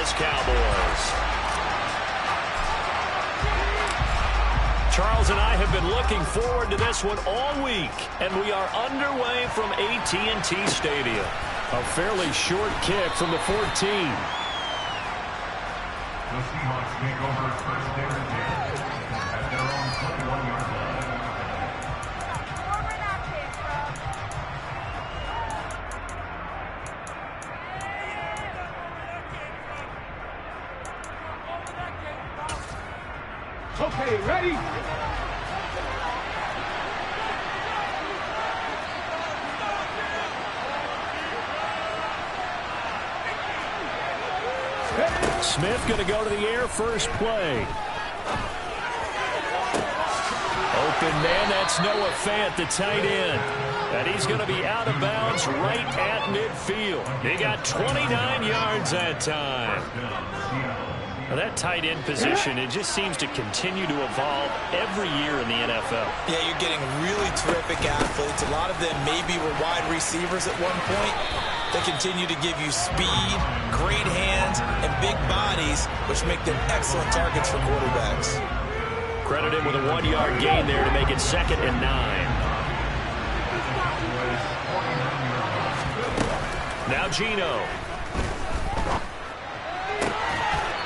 Dallas Cowboys. Charles and I have been looking forward to this one all week, and we are underway from AT&T Stadium. A fairly short kick from the 14. The Seahawks take over first down and 10 at their own 21-yard line. Okay, ready? Smith going to go to the air first play. Open man, that's Noah Fant, the tight end. And he's going to be out of bounds right at midfield. He got 29 yards that time. Now that tight end position, it just seems to continue to evolve every year in the NFL. Yeah, you're getting really terrific athletes. A lot of them maybe were wide receivers at one point. They continue to give you speed, great hands, and big bodies, which make them excellent targets for quarterbacks. Credit him with a 1-yard gain there to make it 2nd and 9. Now Geno.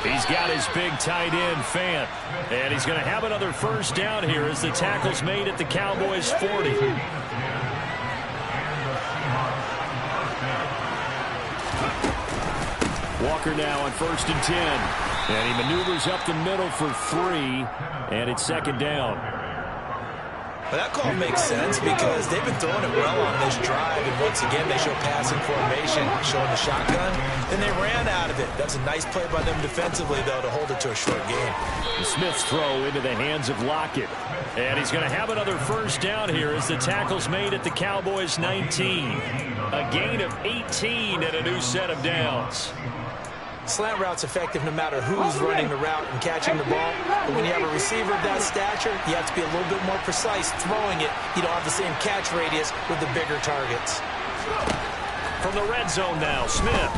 He's got his big tight end, Fant. And he's going to have another first down here as the tackle's made at the Cowboys' 40. Walker now on 1st and 10. And he maneuvers up the middle for 3. And it's 2nd down. Well, that call makes sense because they've been throwing it well on this drive. And once again, they show passing formation, showing the shotgun. Then they ran out of it. That's a nice play by them defensively, though, to hold it to a short gain. Smith's throw into the hands of Lockett. And he's going to have another first down here as the tackle's made at the Cowboys' 19. A gain of 18 and a new set of downs. Slant route's effective no matter who's running the route and catching the ball. But when you have a receiver of that stature, you have to be a little bit more precise throwing it. You don't have the same catch radius with the bigger targets. From the red zone now, Smith.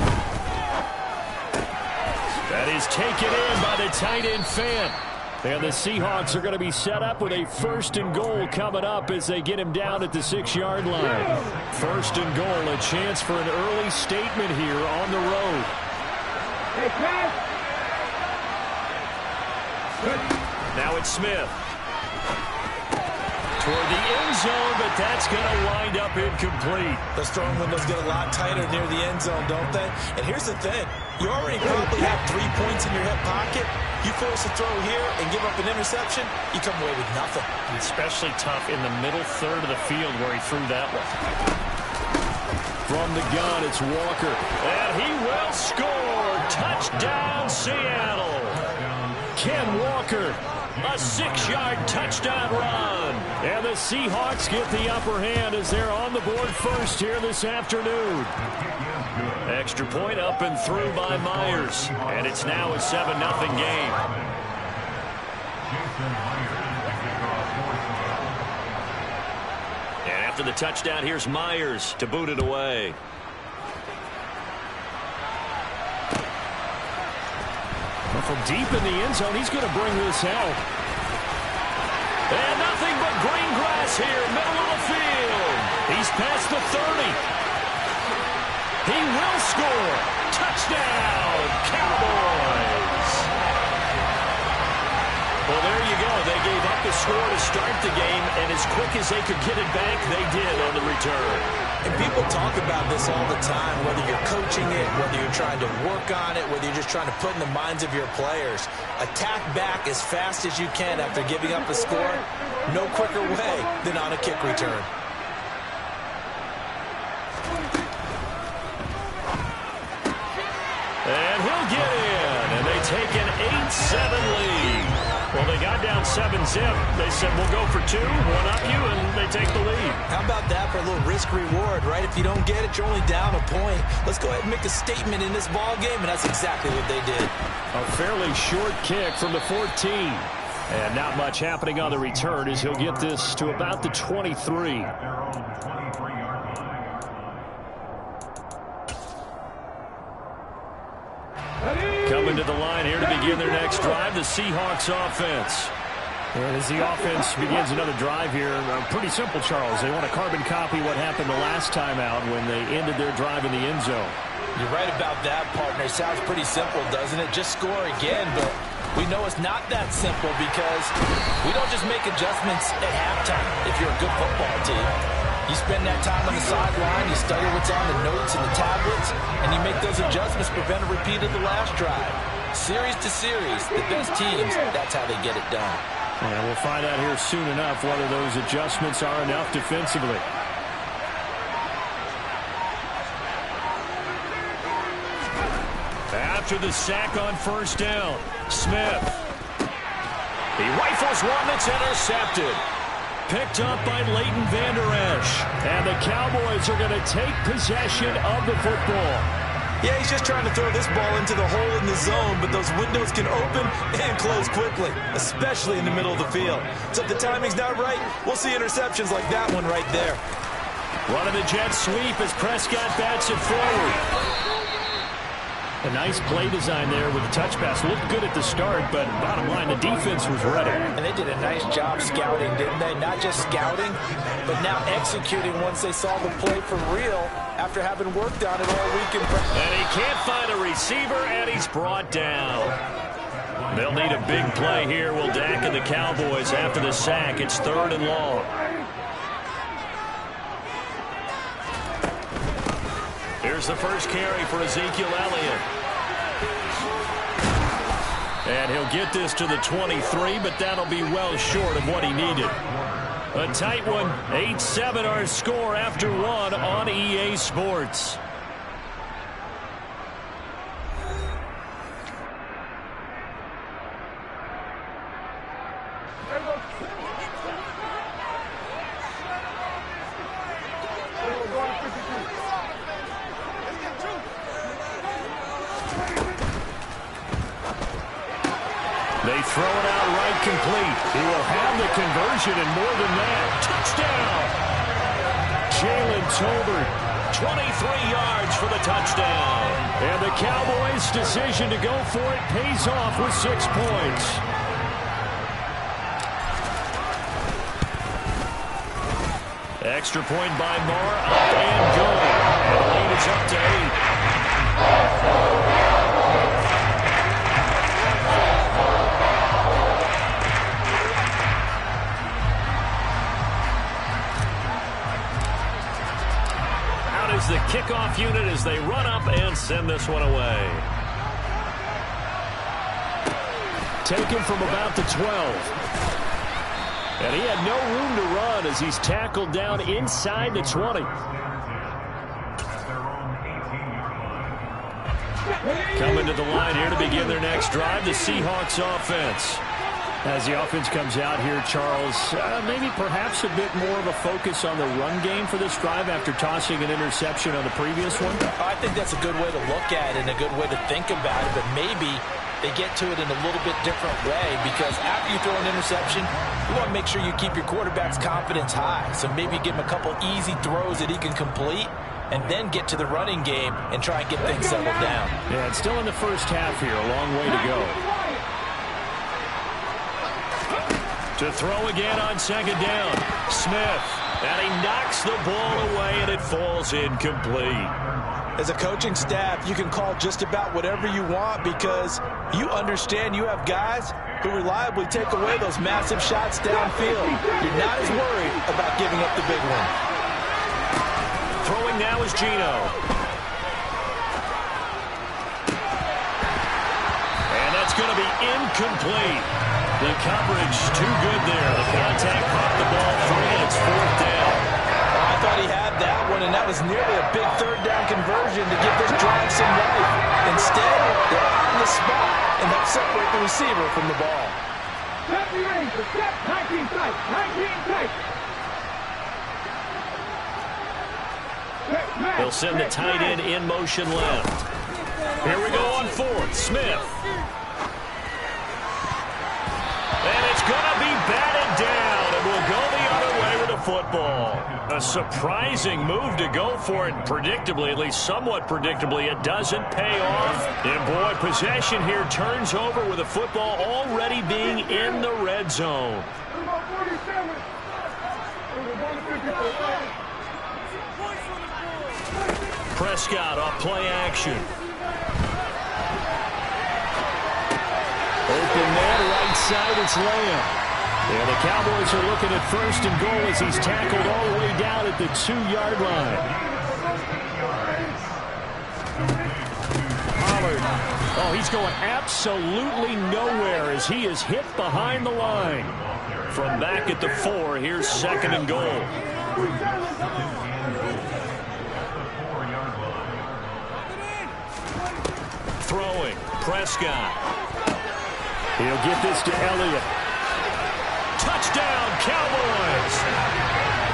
That is taken in by the tight end Fant. And the Seahawks are going to be set up with a 1st and goal coming up as they get him down at the 6-yard line. 1st and goal, a chance for an early statement here on the road. Now it's Smith. Toward the end zone, but that's going to wind up incomplete. Those throwing windows get a lot tighter near the end zone, don't they? And here's the thing. You already probably have 3 points in your hip pocket. You force a throw here and give up an interception, you come away with nothing. Especially tough in the middle third of the field where he threw that one. From the gun, it's Walker. And he will score. Touchdown, Seattle. Ken Walker, a 6-yard touchdown run. And the Seahawks get the upper hand as they're on the board first here this afternoon. Extra point up and through by Myers. And it's now a 7-0 game. And after the touchdown, here's Myers to boot it away. Well, from deep in the end zone, he's going to bring this out. And nothing but green grass here, middle of the field. He's past the 30. He will score. Touchdown, Cowboys. Well, there you go. They gave up the score to start the game, and as quick as they could get it back, they did on the return. And people talk about this all the time, whether you're coaching it, whether you're trying to work on it, whether you're just trying to put in the minds of your players. Attack back as fast as you can after giving up a score. No quicker way than on a kick return. And he'll get in, and they take an 8-7 lead. Well, they got down 7-zip. They said, we'll go for 2, one up you, and they take the lead. How about that for a little risk-reward, right? If you don't get it, you're only down a point. Let's go ahead and make a statement in this ball game, and that's exactly what they did. A fairly short kick from the 14. And not much happening on the return as he'll get this to about the 23. Ready? Coming to the line here to begin their next drive, the Seahawks offense. And as the offense begins another drive here, pretty simple, Charles. They want to carbon copy what happened the last time out when they ended their drive in the end zone. You're right about that, partner. Sounds pretty simple, doesn't it? Just score again, but we know it's not that simple because we don't just make adjustments at halftime if you're a good football team. You spend that time on the sideline, you study what's on the notes and the tablets, and you make those adjustments to prevent a repeat of the last drive. Series to series, the best teams, that's how they get it done. And we'll find out here soon enough whether those adjustments are enough defensively. After the sack on first down, Smith. He rifles one that's intercepted. Picked up by Leighton Vander Esch. And the Cowboys are going to take possession of the football. Yeah, he's just trying to throw this ball into the hole in the zone, but those windows can open and close quickly, especially in the middle of the field. So if the timing's not right, we'll see interceptions like that one right there. Running the jet sweep as Prescott bats it forward. A nice play design there with the touch pass. Looked good at the start, but bottom line, the defense was ready. And they did a nice job scouting, didn't they? Not just scouting, but now executing once they saw the play for real after having worked on it all week in practice. And he can't find a receiver, and he's brought down. They'll need a big play here. Will Dak and the Cowboys after the sack. It's 3rd and long. Here's the first carry for Ezekiel Elliott. And he'll get this to the 23, but that'll be well short of what he needed. A tight one, 8-7 our score after one on EA Sports. They throw it out right complete. He will have the conversion and more than that. Touchdown! Jalen Tolbert, 23 yards for the touchdown. And the Cowboys' decision to go for it pays off with 6 points. Extra point by Moore, up and going. And the lead is up to 8. The kickoff unit as they run up and send this one away. Taken from about the 12. And he had no room to run as he's tackled down inside the 20. Coming to the line here to begin their next drive, the Seahawks offense. As the offense comes out here, Charles, maybe perhaps a bit more of a focus on the run game for this drive after tossing an interception on the previous one? I think that's a good way to look at it and a good way to think about it, but maybe they get to it in a little bit different way because after you throw an interception, you want to make sure you keep your quarterback's confidence high. So maybe give him a couple easy throws that he can complete and then get to the running game and try and get things settled down. Yeah, it's still in the first half here, a long way to go. To throw again on second down, Smith. And he knocks the ball away, and it falls incomplete. As a coaching staff, you can call just about whatever you want because you understand you have guys who reliably take away those massive shots downfield. You're not as worried about giving up the big one. Throwing now is Geno. And that's going to be incomplete. The coverage too good there. The contact popped the ball free, and it's 4th down. I thought he had that one, and that was nearly a big 3rd down conversion to give this drive some life. Instead, they're on the spot and help separate the receiver from the ball. Step ready for step 19 tight. 19 tight. They'll send the tight end in motion left. Here we go on 4th. Smith. And it's going to be batted down, and we'll go the other way with a football. A surprising move to go for it. Predictably, at least somewhat predictably, it doesn't pay off. And boy, possession here turns over with the football already being in the red zone. Prescott off play action. Open man, right side, it's Lamb. And the Cowboys are looking at 1st and goal as he's tackled all the way down at the 2-yard line. Pollard. Oh, he's going absolutely nowhere as he is hit behind the line. From back at the 4, here's 2nd and goal. Throwing. Prescott. He'll get this to Elliott. Touchdown, Cowboys!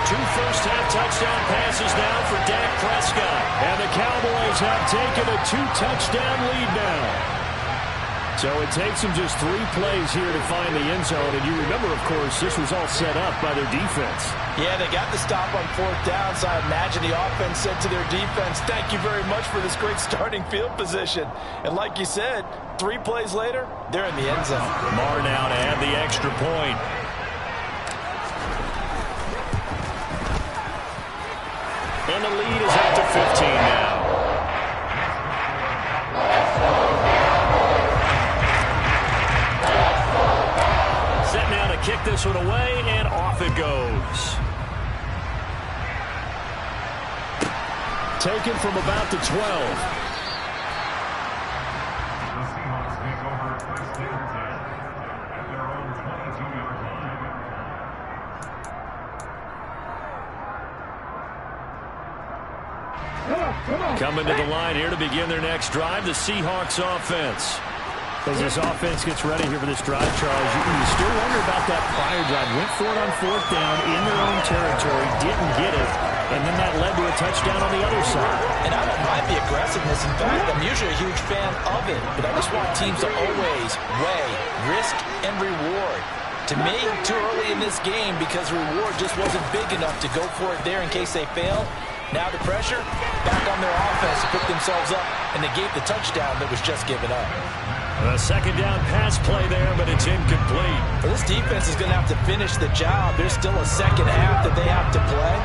2 first-half touchdown passes now for Dak Prescott. And the Cowboys have taken a 2-touchdown lead now. So it takes them just 3 plays here to find the end zone. And you remember, of course, this was all set up by their defense. Yeah, they got the stop on 4th down, so I imagine the offense said to their defense, thank you very much for this great starting field position. And like you said, 3 plays later, they're in the end zone. Marr now to add the extra point. And the lead is out to 15 now. Set now to kick this one away, and off it goes. Taken from about the 12. Coming to the line here to begin their next drive, the Seahawks offense. As this offense gets ready here for this drive, Charles, you still wonder about that prior drive. Went for it on 4th down in their own territory, didn't get it, and then that led to a touchdown on the other side. And I don't mind the aggressiveness. In fact, I'm usually a huge fan of it, but I just want teams to always weigh risk and reward. To me, too early in this game because reward just wasn't big enough to go for it there in case they fail. Now the pressure back on their offense to pick themselves up, and they gave the touchdown that was just given up. A 2nd down pass play there, but it's incomplete. Well, this defense is going to have to finish the job. There's still a 2nd half that they have to play.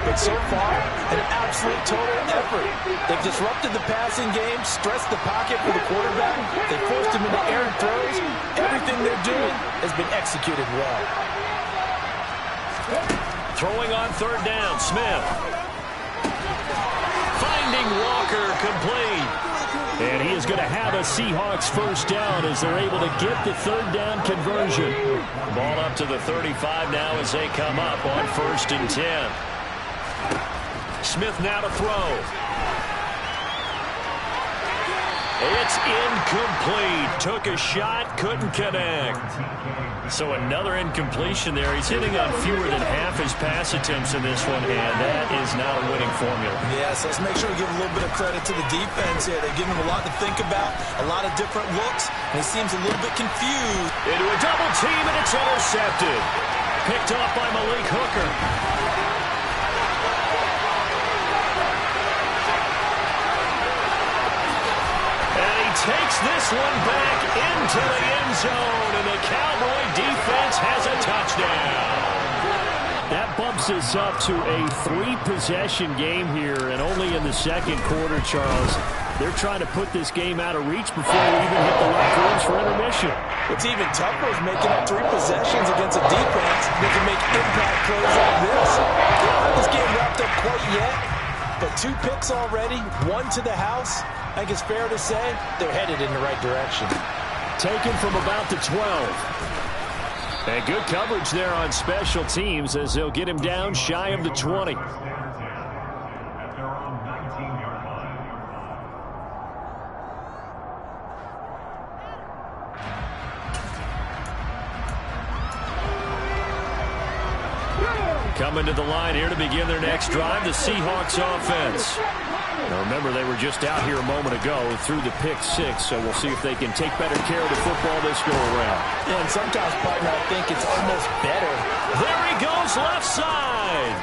But so far, an absolute total effort. They've disrupted the passing game, stressed the pocket for the quarterback. They forced him into errant throws. Everything they're doing has been executed well. Throwing on 3rd down, Smith. Finding Walker, complete. And he is going to have a Seahawks 1st down as they're able to get the 3rd down conversion. Ball up to the 35 now as they come up on 1st and 10. Smith now to throw. It's incomplete. Took a shot, couldn't connect. So another incompletion there. He's hitting on fewer than half his pass attempts in this one, and that is not a winning formula. Yes, let's make sure we give a little bit of credit to the defense here. They've given him a lot to think about, a lot of different looks, and he seems a little bit confused. Into a double team, and it's intercepted. Picked off by Malik Hooker. Takes this one back into the end zone, and the Cowboy defense has a touchdown. That bumps us up to a 3-possession game here, and only in the 2nd quarter, Charles. They're trying to put this game out of reach before we even hit the locker rooms for intermission. What's even tougher is making up 3 possessions against a defense that can make impact plays like this. They don't have this game wrapped up quite yet, but 2 picks already, 1 to the house. I think it's fair to say they're headed in the right direction. Taken from about the 12. And good coverage there on special teams as they'll get him down shy of the 20. Coming to the line here to begin their next drive, the Seahawks offense. Now remember, they were just out here a moment ago through the pick six, so we'll see if they can take better care of the football this go-around. Yeah, and sometimes, partner, I think it's almost better. There he goes, left side.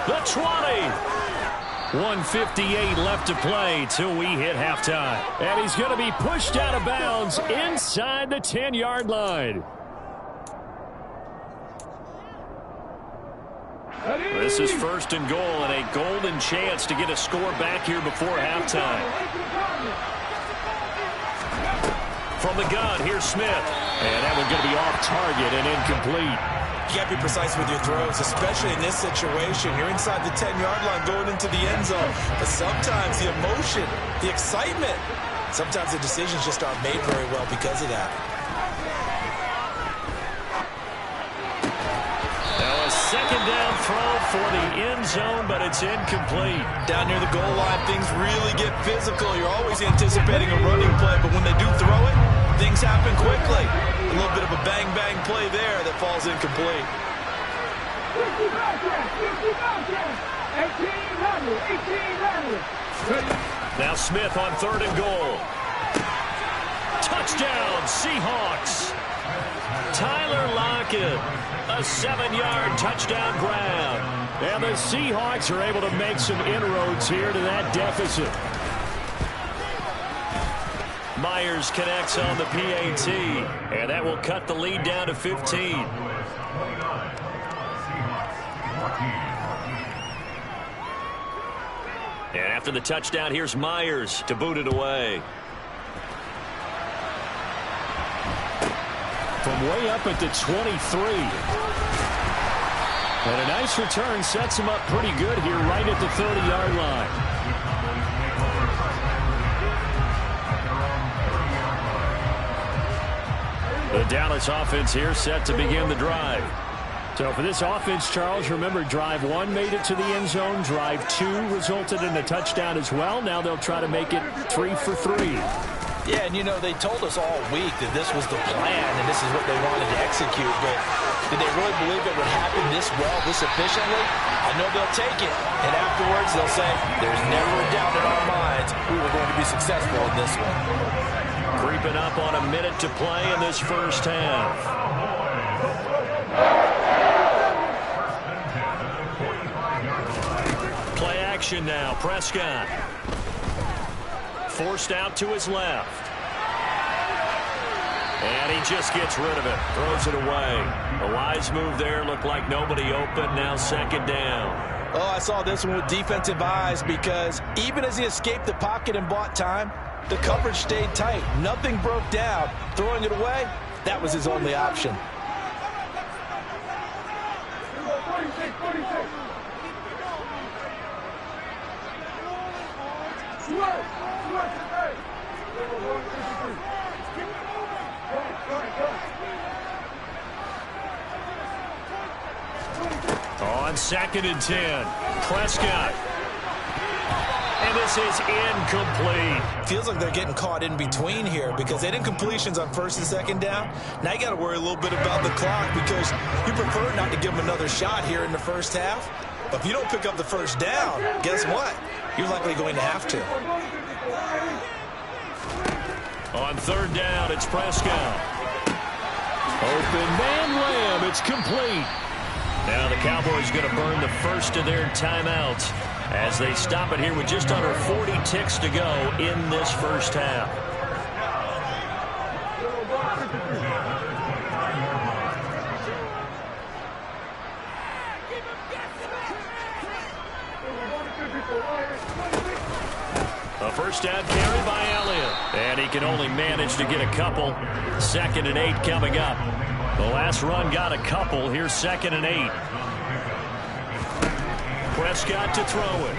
The 20. 1:58 left to play till we hit halftime. And he's going to be pushed out of bounds inside the 10-yard line. This is first and goal and a golden chance to get a score back here before halftime. From the gun, here's Smith. And that one's going to be off target and incomplete. You got to be precise with your throws, especially in this situation. You're inside the 10-yard line going into the end zone. But sometimes the emotion, the excitement, sometimes the decisions just aren't made very well because of that. Now a second down throw for the end zone, but it's incomplete. Down near the goal line, things really get physical. You're always anticipating a running play, but when they do throw it, things happen quickly. A little bit of a bang-bang play there that falls incomplete. Now Smith on third and goal. Touchdown, Seahawks. Tyler Lockett, a 7-yard touchdown grab. And the Seahawks are able to make some inroads here to that deficit. Myers connects on the PAT, and that will cut the lead down to 15. And after the touchdown, here's Myers to boot it away. From way up at the 23. And a nice return sets him up pretty good here right at the 30-yard line. The Dallas offense here set to begin the drive. So for this offense, Charles, remember drive 1 made it to the end zone. Drive 2 resulted in a touchdown as well. Now they'll try to make it 3 for 3. Yeah, and you know, they told us all week that this was the plan and this is what they wanted to execute, but did they really believe it would happen this well, this efficiently? I know they'll take it, and afterwards they'll say, there's never a doubt in our minds we were going to be successful in this one. Creeping up on a minute to play in this first half. Play action now, Prescott. Forced out to his left. And he just gets rid of it. Throws it away. A wise move there. Looked like nobody open. Now second down. Oh, I saw this one with defensive eyes because even as he escaped the pocket and bought time, the coverage stayed tight. Nothing broke down. Throwing it away, that was his only option. On second and 10, Prescott. And this is incomplete. Feels like they're getting caught in between here because they didn't completions on first and second down. Now you got to worry a little bit about the clock because you prefer not to give them another shot here in the first half. But if you don't pick up the first down, guess what? You're likely going to have to. On third down, it's Prescott. Open man Lamb. It's complete. Now the Cowboys going to burn the first of their timeouts as they stop it here with just under 40 ticks to go in this first half. A first down carry by Elliott. And he can only manage to get a couple. Second and 8 coming up. The last run got a couple. Here's second and 8. Prescott to throw it.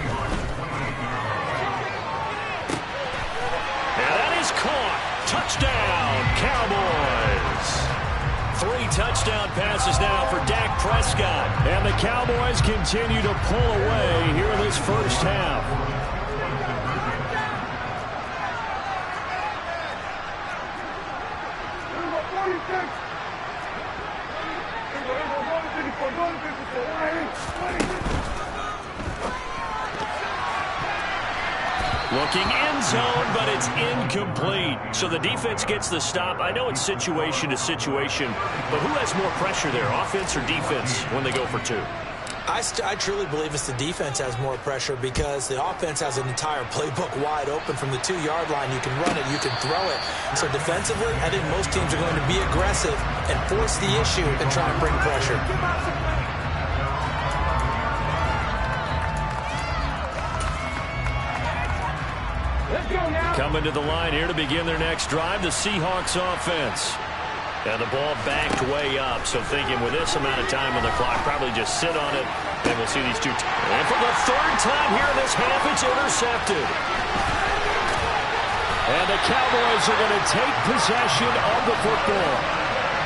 And that is caught. Touchdown, Cowboys. 3 touchdown passes now for Dak Prescott. And the Cowboys continue to pull away here in this first half. Looking end zone, but it's incomplete. So the defense gets the stop. I know it's situation to situation, but who has more pressure there, offense or defense, when they go for two? I truly believe it's the defense has more pressure because the offense has an entire playbook wide open from the 2-yard line. You can run it, you can throw it. So defensively, I think most teams are going to be aggressive and force the issue and try and bring pressure. Coming to the line here to begin their next drive, the Seahawks offense. And the ball backed way up, so thinking with this amount of time on the clock, probably just sit on it, and we'll see these two. And for the third time here in this half, it's intercepted. And the Cowboys are going to take possession of the football.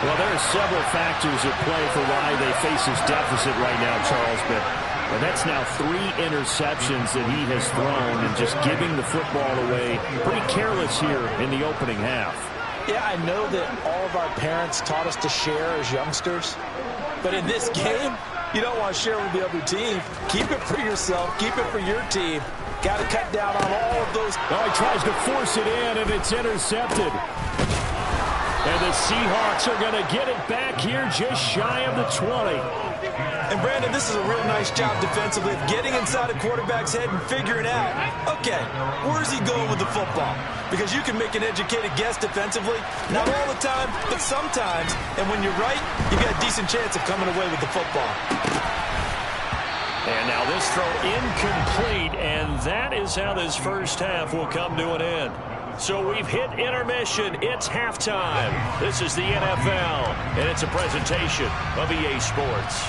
Well, there are several factors at play for why they face this deficit right now, Charles, but that's now 3 interceptions that he has thrown and just giving the football away. Pretty careless here in the opening half. Yeah, I know that all of our parents taught us to share as youngsters, but in this game, you don't want to share with the other team. Keep it for yourself. Keep it for your team. Got to cut down on all of those. Oh, he tries to force it in, and it's intercepted. And the Seahawks are going to get it back here just shy of the 20. And, Brandon, this is a real nice job defensively of getting inside a quarterback's head and figuring out, okay, where's he going with the football? Because you can make an educated guess defensively, not all the time, but sometimes. And when you're right, you got a decent chance of coming away with the football. And now this throw incomplete, and that is how this first half will come to an end. So we've hit intermission. It's halftime. This is the NFL, and it's a presentation of EA Sports.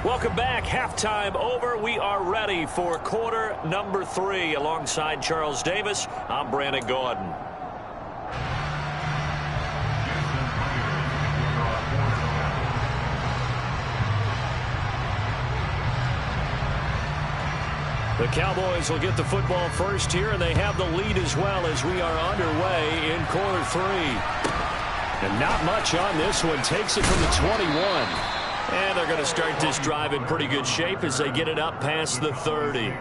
Welcome back. Halftime over. We are ready for quarter number 3. Alongside Charles Davis, I'm Brandon Gordon. The Cowboys will get the football first here, and they have the lead as well as we are underway in quarter 3. And not much on this one. Takes it from the 21. And they're going to start this drive in pretty good shape as they get it up past the 30.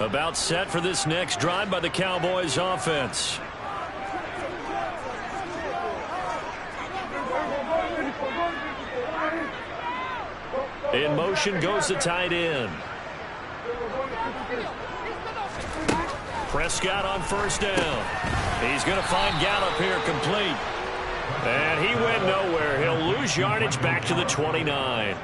About set for this next drive by the Cowboys offense. In motion goes the tight end. Prescott on first down. He's going to find Gallup here complete. And he went nowhere. He'll lose yardage back to the 29.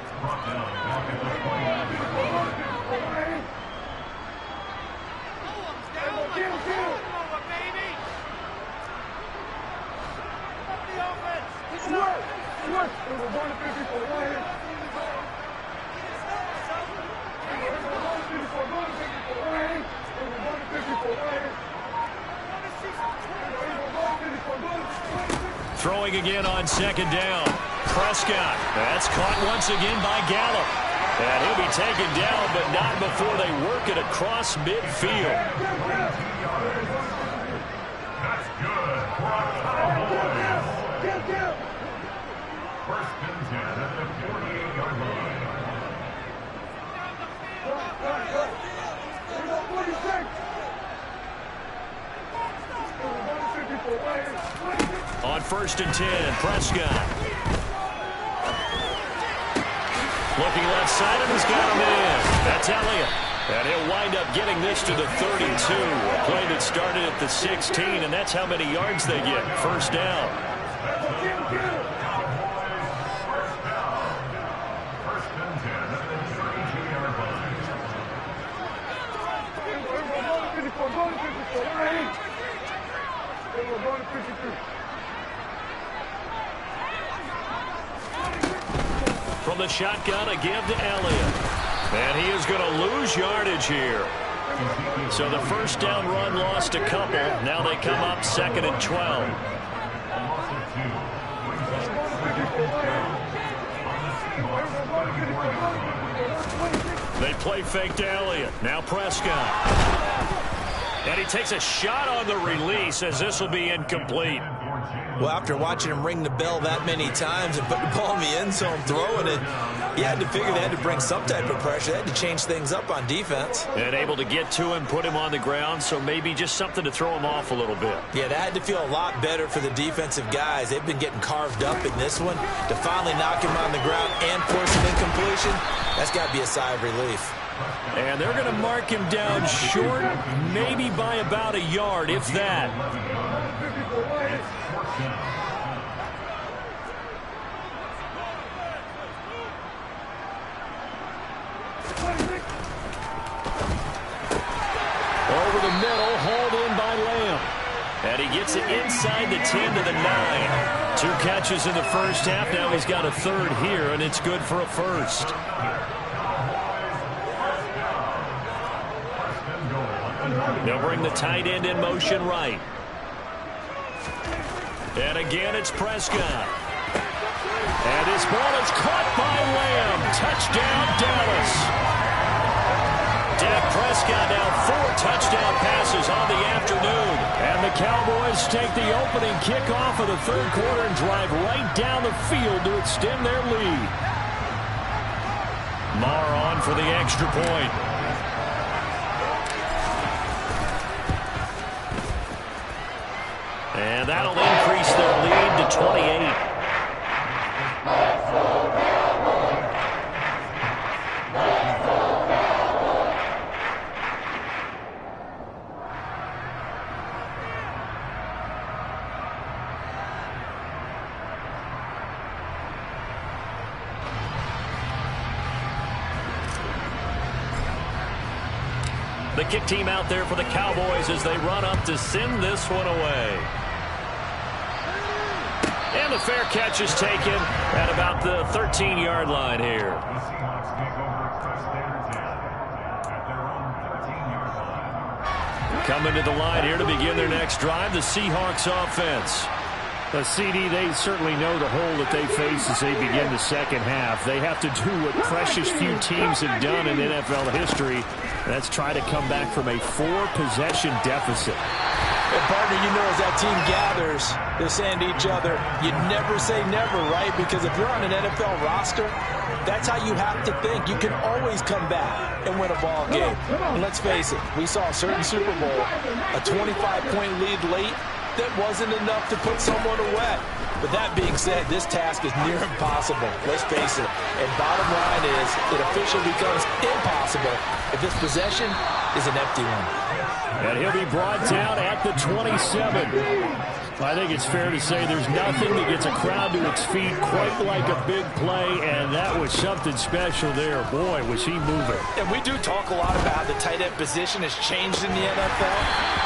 Throwing again on second down. Prescott. That's caught once again by Gallup. And he'll be taken down, but not before they work it across midfield. That's good for a Cowboys. First and 10 at the 48-yard line. On first and 10, Prescott. Looking left side, and he's got him in. That's Elliott. And he'll wind up getting this to the 32. A play that started at the 16, and that's how many yards they get. First down. First and 10 at the 32-yard line. From the shotgun, a give to Elliott. And he is going to lose yardage here. So the first down run lost a couple. Now they come up 2nd and 12. They play fake to Elliott. Now Prescott. And he takes a shot on the release as this will be incomplete. Well, after watching him ring the bell that many times and put the ball in the end zone throwing it, he had to figure they had to bring some type of pressure. They had to change things up on defense. And able to get to him, put him on the ground, so maybe just something to throw him off a little bit. Yeah, that had to feel a lot better for the defensive guys. They've been getting carved up in this one. To finally knock him on the ground and force an incompletion, that's got to be a sigh of relief. And they're going to mark him down short, maybe by about a yard, if that. Over the middle, hauled in by Lamb. And he gets it inside the 10 to the 9. 2 catches in the first half. Now he's got a third here, and it's good for a first. They'll bring the tight end in motion right. And again, it's Prescott. And his ball is caught by Lamb. Touchdown, Dallas. Dak Prescott now 4 touchdown passes on the afternoon. And the Cowboys take the opening kickoff of the third quarter and drive right down the field to extend their lead. Marr on for the extra point. And that'll increase their lead to 28. The kick team out there for the Cowboys as they run up to send this one away. And the fair catch is taken at about the 13-yard line here. The Seahawks take over first and 10 at their own 13-yard line. Coming to the line here to begin their next drive, the Seahawks offense. The CD, they certainly know the hole that they face as they begin the second half. They have to do what precious few teams have done in NFL history. That's try to come back from a 4-possession deficit. And partner, you know, as that team gathers, they're saying to each other, you never say never, right? Because if you're on an NFL roster, that's how you have to think. You can always come back and win a ball game. And let's face it, we saw a certain Super Bowl, a 25-point lead late, that wasn't enough to put someone away. But that being said, this task is near impossible. Let's face it. And bottom line is, it officially becomes impossible if this possession is an empty one. And he'll be brought down at the 27. I think it's fair to say there's nothing that gets a crowd to its feet quite like a big play, and that was something special there. Boy, was he moving. And we do talk a lot about how the tight end position has changed in the NFL.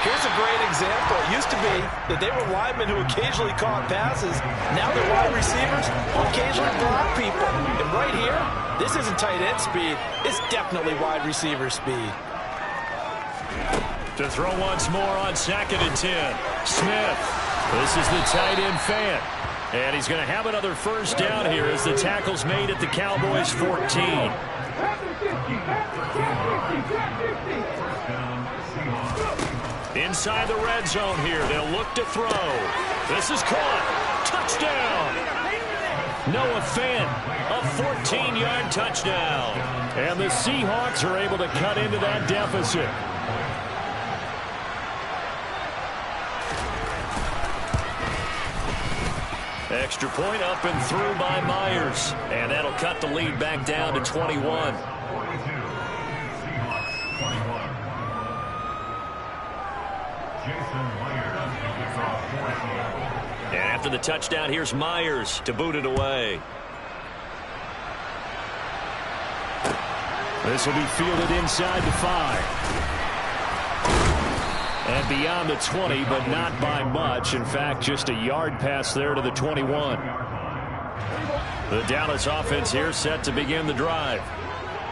Here's a great example. It used to be that they were linemen who occasionally caught passes. Now they're wide receivers who occasionally block people. And right here, this isn't tight end speed. It's definitely wide receiver speed. To throw once more on 2nd and 10. Smith. This is the tight end fan. And he's going to have another first down here as the tackle's made at the Cowboys 14. Inside the red zone here. They'll look to throw. This is caught. Touchdown. Noah Fant, a 14-yard touchdown. And the Seahawks are able to cut into that deficit. Extra point up and through by Myers. And that'll cut the lead back down to 21. 42. Seahawks 21. Jason Myers is off 14. And after the touchdown, here's Myers to boot it away. This will be fielded inside the 5. And beyond the 20, but not by much. In fact, just a yard pass there to the 21. The Dallas offense here set to begin the drive.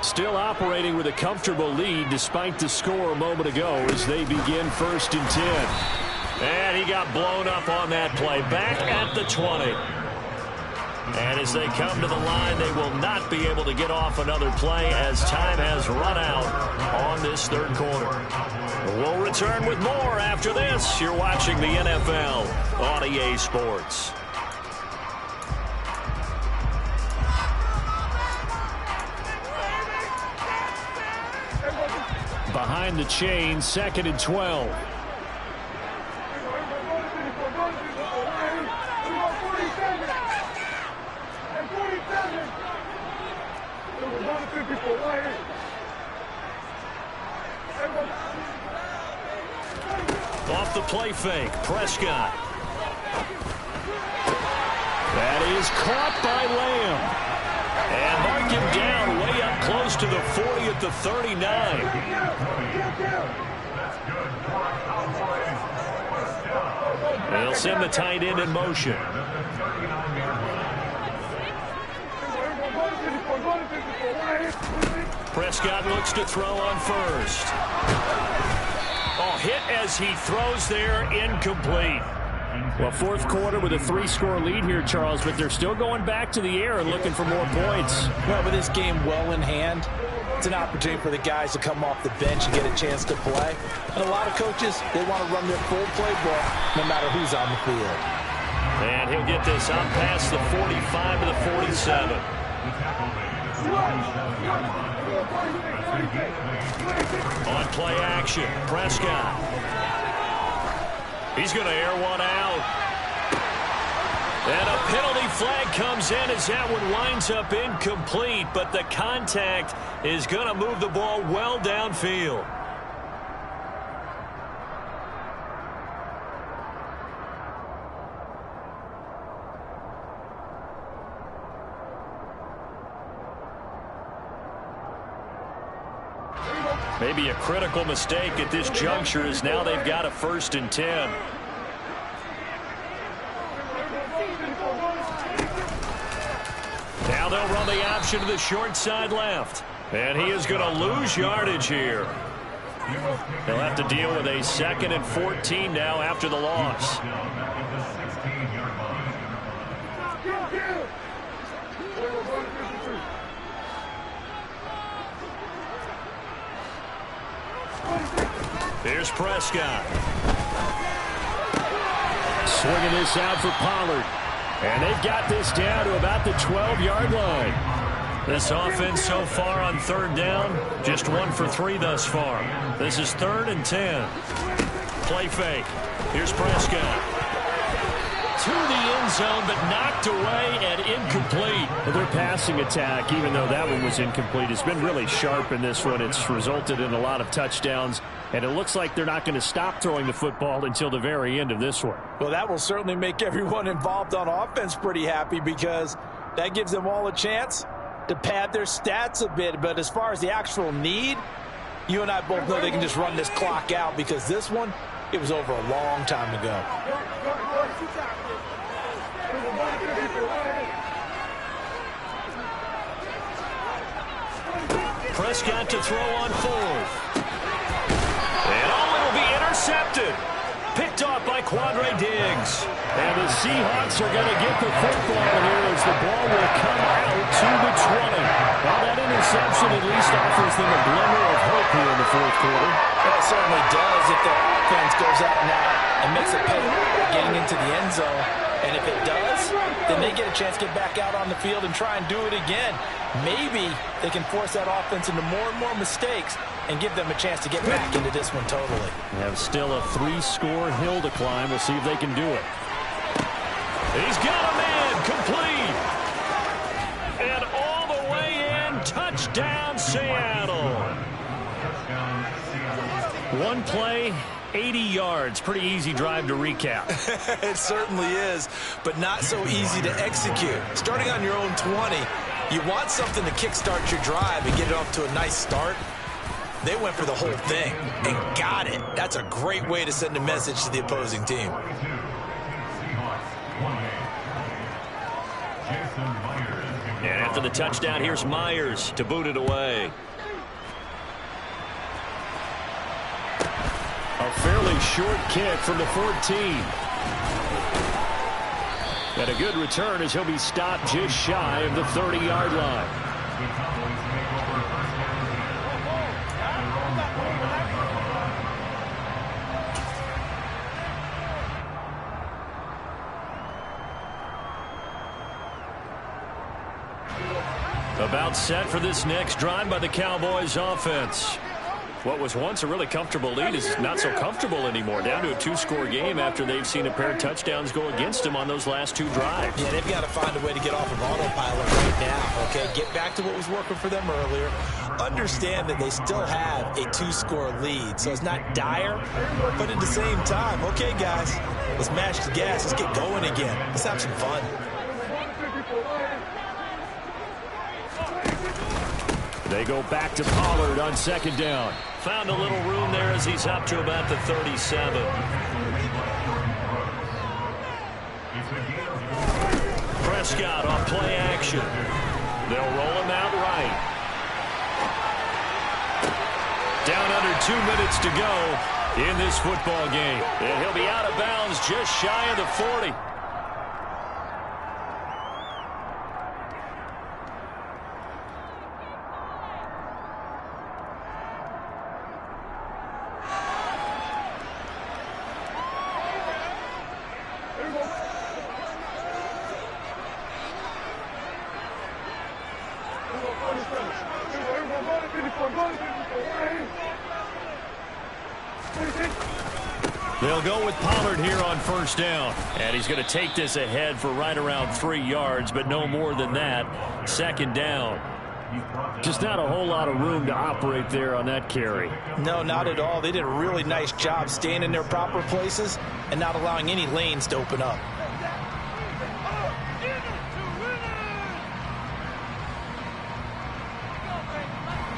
Still operating with a comfortable lead despite the score a moment ago as they begin 1st and 10. And he got blown up on that play. Back at the 20. And as they come to the line, they will not be able to get off another play as time has run out on this 3rd quarter. We'll return with more after this. You're watching the NFL on EA Sports. Behind the chain, 2nd and 12. Off the play fake, Prescott. That is caught by Lamb. And mark him down way up close to the 40 at the 39. They'll send the tight end in motion. Prescott looks to throw on 1st. Oh, hit as he throws there, incomplete. Well, 4th quarter with a 3-score lead here, Charles, but they're still going back to the air and looking for more points. Well, with this game well in hand, it's an opportunity for the guys to come off the bench and get a chance to play. And a lot of coaches, they want to run their full playbook no matter who's on the field. And he'll get this out past the 45 to the 47. On play action, Prescott. He's going to air one out. And a penalty flag comes in as that one winds up incomplete, but the contact is going to move the ball well downfield. Maybe a critical mistake at this juncture as now they've got a 1st and 10. Now they'll run the option to the short side left. And he is going to lose yardage here. They'll have to deal with a 2nd and 14 now after the loss. Here's Prescott. Swinging this out for Pollard. And they've got this down to about the 12-yard line. This offense so far on 3rd down, just 1 for 3 thus far. This is 3rd and 10. Play fake. Here's Prescott. To the end zone, but knocked away and incomplete. Well, their passing attack, even though that one was incomplete, has been really sharp in this one. It's resulted in a lot of touchdowns, and it looks like they're not going to stop throwing the football until the very end of this one. Well, that will certainly make everyone involved on offense pretty happy because that gives them all a chance to pad their stats a bit. But as far as the actual need, you and I both know they can just run this clock out because this one, it was over a long time ago. Prescott to throw on 4th. And it'll be intercepted. Picked off by Quandre Diggs. And the Seahawks are going to get the football here as the ball will come out to the 20. Well, that interception at least offers them a glimmer of hope here in the 4th quarter. Well, it certainly does if their offense goes out now and makes a pay getting into the end zone. And if it does, then they get a chance to get back out on the field and try and do it again. Maybe they can force that offense into more and more mistakes and give them a chance to get back into this one totally. They have still a 3-score hill to climb. We'll see if they can do it. He's got a man complete. And all the way in, touchdown Seattle. One play, 80 yards. Pretty easy drive to recap. It certainly is, but not so easy to execute. Starting on your own 20, you want something to kickstart your drive and get it off to a nice start. They went for the whole thing and got it. That's a great way to send a message to the opposing team. And after the touchdown, here's Myers to boot it away. A fairly short kick from the 14. And a good return as he'll be stopped just shy of the 30-yard line. About set for this next drive by the Cowboys offense. What was once a really comfortable lead is not so comfortable anymore. Down to a 2-score game after they've seen a pair of touchdowns go against them on those last 2 drives. Yeah, they've got to find a way to get off of autopilot right now, okay? Get back to what was working for them earlier. Understand that they still have a 2-score lead, so it's not dire, but at the same time, okay, guys, let's mash the gas. Let's get going again. Let's have some fun. They go back to Pollard on 2nd down. Found a little room there as he's up to about the 37. Prescott on play action. They'll roll him out right. Down under 2 minutes to go in this football game. And he'll be out of bounds just shy of the 40. They'll go with Pollard here on 1st down. And he's going to take this ahead for right around 3 yards, but no more than that. 2nd down. Just not a whole lot of room to operate there on that carry. No, not at all. They did a really nice job staying in their proper places and not allowing any lanes to open up.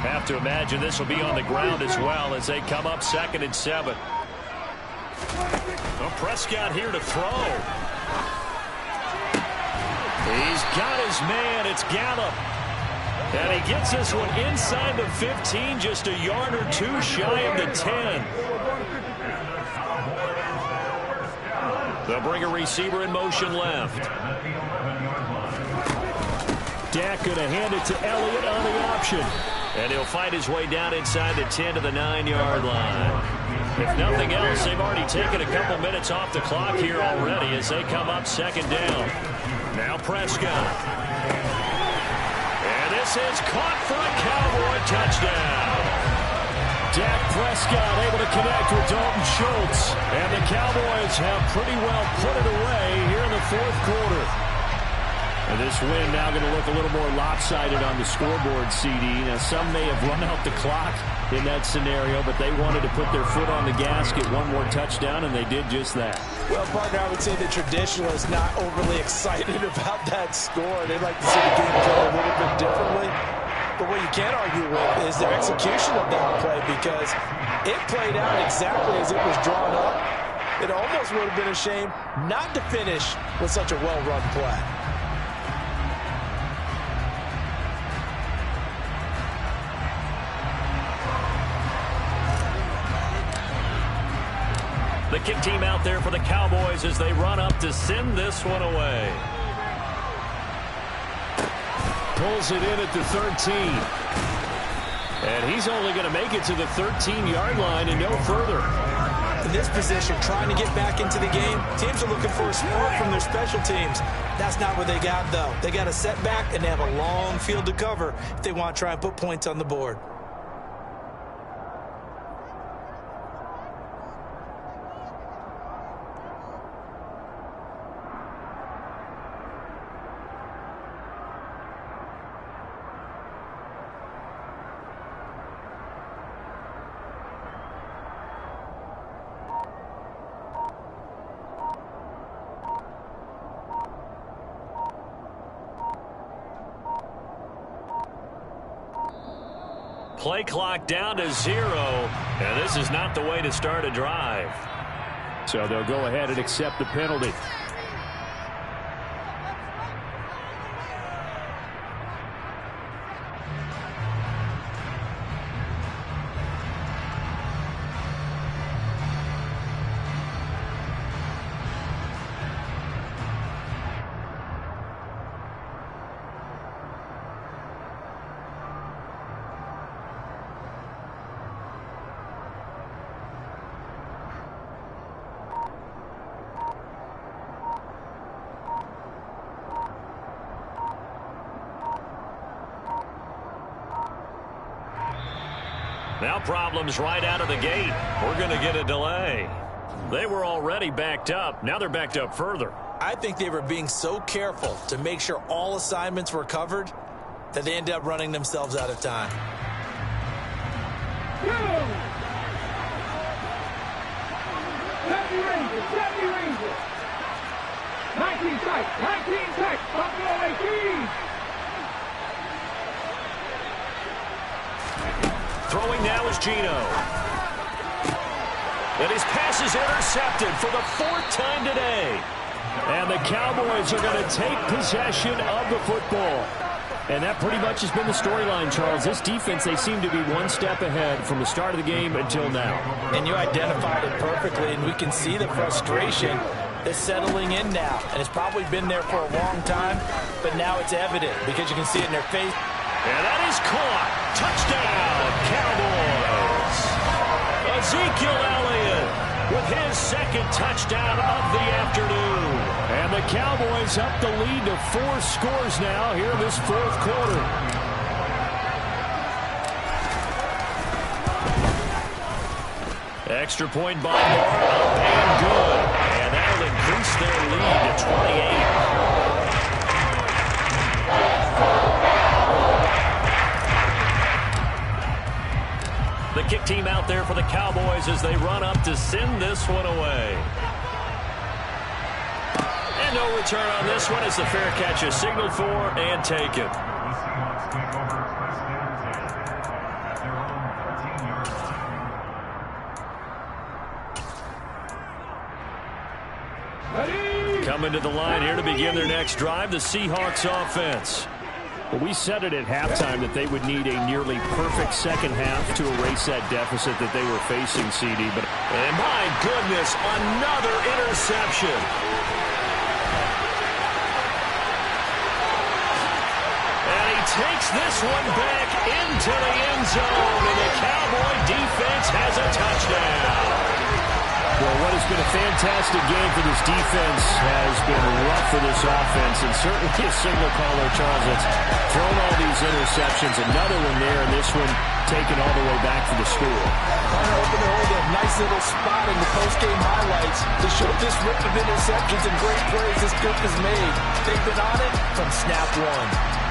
Have to imagine this will be on the ground as well as they come up 2nd and 7. Well, Prescott here to throw. He's got his man. It's Gallup. And he gets this one inside the 15, just a yard or 2 shy of the 10. They'll bring a receiver in motion left. Dak going to hand it to Elliott on the option. And he'll fight his way down inside the 10 to the 9-yard line. If nothing else, they've already taken a couple minutes off the clock here already as they come up 2nd down. Now Prescott. And this is caught for a Cowboy touchdown. Dak Prescott able to connect with Dalton Schultz. And the Cowboys have pretty well put it away here in the 4th quarter. And this win now going to look a little more lopsided on the scoreboard, CD. Now, some may have run out the clock in that scenario, but they wanted to put their foot on the gas, get one more touchdown, and they did just that. Well, partner, I would say the traditionalists not overly excited about that score. They'd like to see the game play a little bit differently. But what you can't argue with is their execution of that play, because it played out exactly as it was drawn up. It almost would have been a shame not to finish with such a well-run play. The kick team out there for the Cowboys as they run up to send this one away. Pulls it in at the 13. And he's only going to make it to the 13-yard line and no further. In this position, trying to get back into the game, teams are looking for a spark from their special teams. That's not what they got, though. They got a setback, and they have a long field to cover if they want to try and put points on the board. play clock down to 0, and this is not the way to start a drive. So they'll go ahead and accept the penalty. Now problems right out of the gate. We're going to get a delay. They were already backed up. Now they're backed up further. I think they were being so careful to make sure all assignments were covered that they ended up running themselves out of time. Deputy Rangers. 19 tight, Buffalo 18. Throwing now is Gino. And his pass is intercepted for the 4th time today. And the Cowboys are going to take possession of the football. And that pretty much has been the storyline, Charles. This defense, they seem to be one step ahead from the start of the game until now. And you identified it perfectly, and we can see the frustration that's settling in now. And it's probably been there for a long time, but now it's evident because you can see it in their face. And that is caught. Touchdown, Cowboys. Ezekiel Elliott with his 2nd touchdown of the afternoon. And the Cowboys up the lead to 4 scores now here in this 4th quarter. Extra point by Moore, up and good. And that'll increase their lead to 28. The kick team out there for the Cowboys as they run up to send this one away. And no return on this one as the fair catch is signaled for and taken. Coming to the line here to begin their next drive, the Seahawks offense. Well, we said it at halftime that they would need a nearly perfect second half to erase that deficit that they were facing, CD. And my goodness, another interception. And he takes this one back into the end zone, and the Cowboy defense has a touchdown. Well, what has been a fantastic game for this defense has been rough for this offense, and certainly a signal caller, Charles, that's thrown all these interceptions. Another one there, and this one taken all the way back for the score. Hoping to hold a nice little spot in the post-game highlights to show this rip of interceptions and great plays this group has made. They've been on it from snap one.